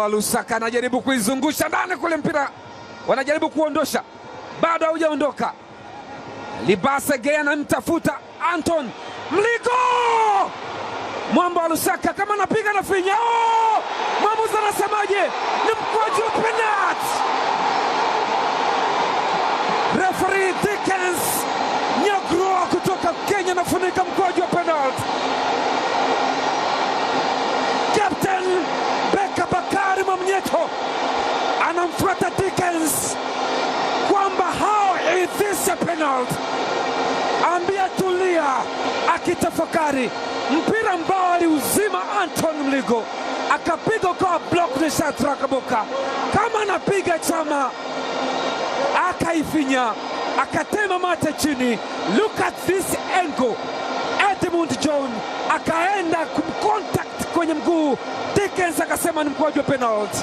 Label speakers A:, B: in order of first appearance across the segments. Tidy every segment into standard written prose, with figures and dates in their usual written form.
A: wa Lusaka anajaribu kuizungusha ndani kule, mpira wanajaribu kuondosha, bado haujaondoka. Libase Gea anamtafuta Anton Mligo, mwamba wa Lusaka kama anapiga na finya. Mwamuzi anasemaje? Ni mkwaju wa penalti. Referee Dickens Nyagro kutoka Kenya anafunika mkwaju wa penalti. Captain Beka Bakari Mwamnyeto anamfuata Dickens kwamba how is this a penalty? Ambia tulia, akitafakari mpira ambao aliuzima Anton Mligo, akapiga kwa block na Shadrack Kaboka kama anapiga chama, akaifinya, akatema mate chini. Look at this angle. Edmund John akaenda kumcontact kwenye mguu. Dickens akasema ni mkwaju wa penalty.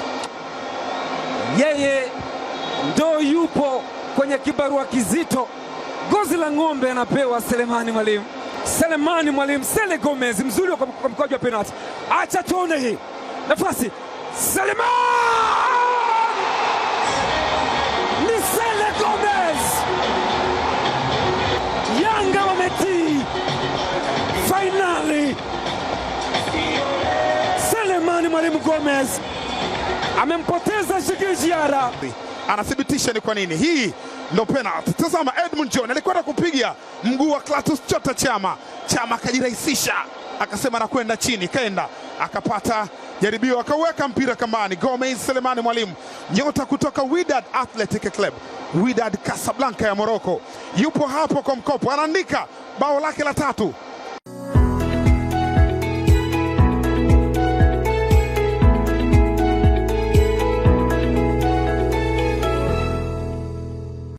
A: Yeye ndo yupo kwenye kibarua kizito. Gozi la ng'ombe anapewa Selemani Mwalimu. Selemani Mwalimu, Sele Gomez mzuri kwa mkwaju wa penalty. Acha tuone hii nafasi. Selemani! Ni Sele Gomez! Yanga wametii finali. Selemani Mwalimu Gomez amempoteza Djigui Diarra.
B: Anathibitisha ni kwa nini hii ndio penalty. Tazama, Edmund John alikwenda kupiga mguu wa Clatous Chota Chama. Chama akajirahisisha, akasema anakwenda chini, kaenda akapata jaribio, akaweka mpira kambani. Gomez Selemani Mwalimu, nyota kutoka Wydad Athletic Club, Wydad Casablanca ya Morocco, yupo hapo kwa mkopo, anaandika bao lake la 3.